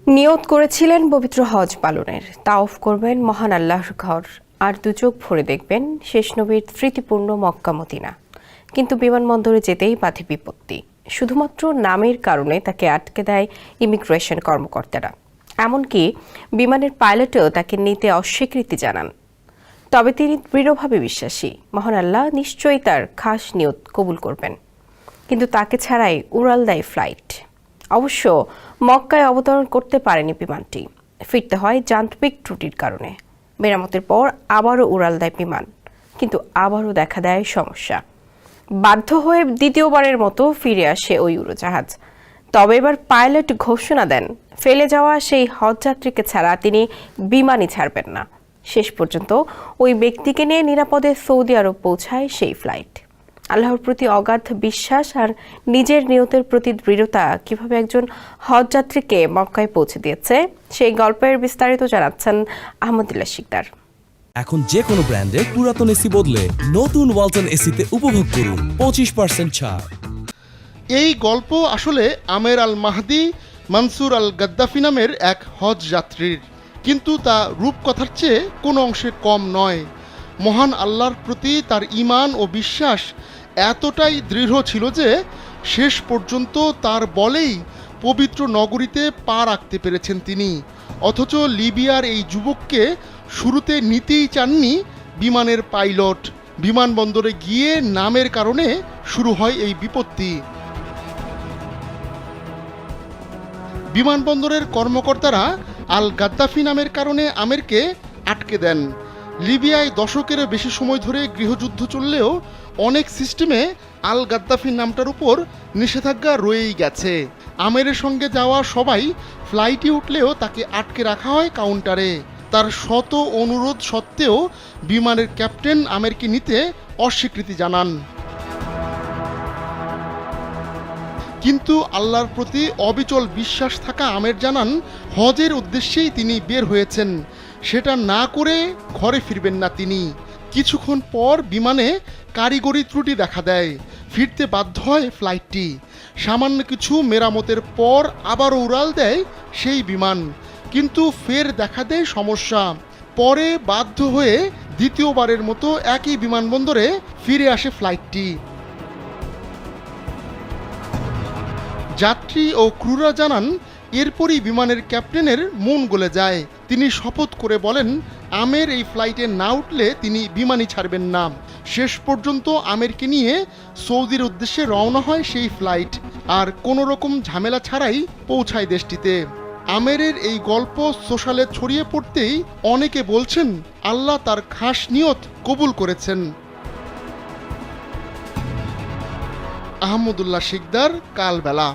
নিয়ত করেছিলেন পবিত্র হজ পালনের, তাওয়াফ করবেন মহান আল্লাহর ঘর, আর দু চোখ ভরে দেখবেন শেষ নবীর স্মৃতিপূর্ণ মক্কা মদিনা। কিন্তু বিমানবন্দরে যেতেই বাধে বিপত্তি। শুধুমাত্র নামের কারণে তাকে আটকে দেয় ইমিগ্রেশন কর্মকর্তারা। এমনকি বিমানের পাইলটও তাকে নিতে অস্বীকৃতি জানান। তবে তিনি দৃঢ়ভাবে বিশ্বাসী, মহান আল্লাহ নিশ্চয়ই তার খাস নিয়ত কবুল করবেন। কিন্তু তাকে ছাড়াই উড়াল দেয় ফ্লাইট। অবশ্য মক্কায় অবতরণ করতে পারেনি বিমানটি, ফিরতে হয় যান্ত্রিক ত্রুটির কারণে। মেরামতের পর আবারও উড়াল দেয় বিমান, কিন্তু আবারও দেখা দেয় সমস্যা। বাধ্য হয়ে দ্বিতীয়বারের মতো ফিরে আসে ওই উড়োজাহাজ। তবে এবার পাইলট ঘোষণা দেন, ফেলে যাওয়া সেই হজযাত্রীকে ছাড়া তিনি বিমানই ছাড়বেন না। শেষ পর্যন্ত ওই ব্যক্তিকে নিয়ে নিরাপদে সৌদি আরব পৌঁছায় সেই ফ্লাইট। আল্লাহর প্রতি অগাধ বিশ্বাস আর নিজের নিয়তের প্রতি দৃঢ়তা কিভাবে একজন হজযাত্রীকে মক্কায় পৌঁছে দিয়েছে, সেই গল্পের বিস্তারিত জানাচ্ছেন আহমদুল্লাহ শিকদার। এখন যে কোনো ব্র্যান্ডের পুরাতন এসি বদলে নতুন ওয়ালটন এসিতে উপভোগ করুন 25% ছাড়। এই গল্প আসলে আমের আল মাহদি মনসুর আল গাদ্দাফি নামের এক হজ যাত্রীর, কিন্তু তা রূপকথার চেয়ে কোনো অংশে কম নয়। মহান আল্লাহর প্রতি তার ঈমান ও বিশ্বাস এতটাই দৃঢ় ছিল যে শেষ পর্যন্ত তার বলেই পবিত্র নগরীতে পা রাখতে পেরেছেন তিনি। অথচ লিবিয়ার এই যুবককে শুরুতে নিতেই চাননি বিমানের পাইলট। বিমানবন্দরে গিয়ে নামের কারণে শুরু হয় এই বিপত্তি। বিমানবন্দরের কর্মকর্তারা আল গাদ্দাফি নামের কারণে আমেরকে আটকে দেন। লিবিয়ায় দশকেরও বেশি সময় ধরে গৃহযুদ্ধ চললেও অনেক সিস্টেমে আল গাদ্দাফির নামটার উপর নিষেধাজ্ঞা রয়েই গেছে। আমেরের সঙ্গে যাওয়া সবাই ফ্লাইটে উঠলেও তাকে আটকে রাখা হয় কাউন্টারে। তার শত অনুরোধ সত্ত্বেও বিমানের ক্যাপ্টেন আমেরকে নিতে অস্বীকৃতি জানান। কিন্তু আল্লাহর প্রতি অবিচল বিশ্বাস থাকা আমের জানান, হজের উদ্দেশ্যেই তিনি বের হয়েছেন, সেটা না করে ঘরে ফিরবেন না তিনি। কিছুক্ষণ পর বিমানে কারিগরি ত্রুটি দেখা দেয়, ফিরতে বাধ্য হয় ফ্লাইটটি। সামান্য কিছু মেরামতের পর আবারও উড়াল দেয় সেই বিমান, কিন্তু ফের দেখা দেয় সমস্যা। পরে বাধ্য হয়ে দ্বিতীয়বারের মতো একই বিমানবন্দরে ফিরে আসে ফ্লাইটটি। যাত্রী ও ক্রুরা জানান, এরপরই বিমানের ক্যাপ্টেনের মন গলে যায়। তিনি শপথ করে বলেন, আমের এই ফ্লাইটে না উঠলে তিনি বিমানই ছাড়বেন না। শেষ পর্যন্ত আমেরকে নিয়ে সৌদির উদ্দেশ্যে রওনা হয় সেই ফ্লাইট, আর কোনো রকম ঝামেলা ছাড়াই পৌঁছায় দেশটিতে। আমেরের এই গল্প সোশ্যালে ছড়িয়ে পড়তেই অনেকে বলছেন, আল্লাহ তার খাস নিয়ত কবুল করেছেন। আহমদুল্লাহ শিকদার, কালবেলা।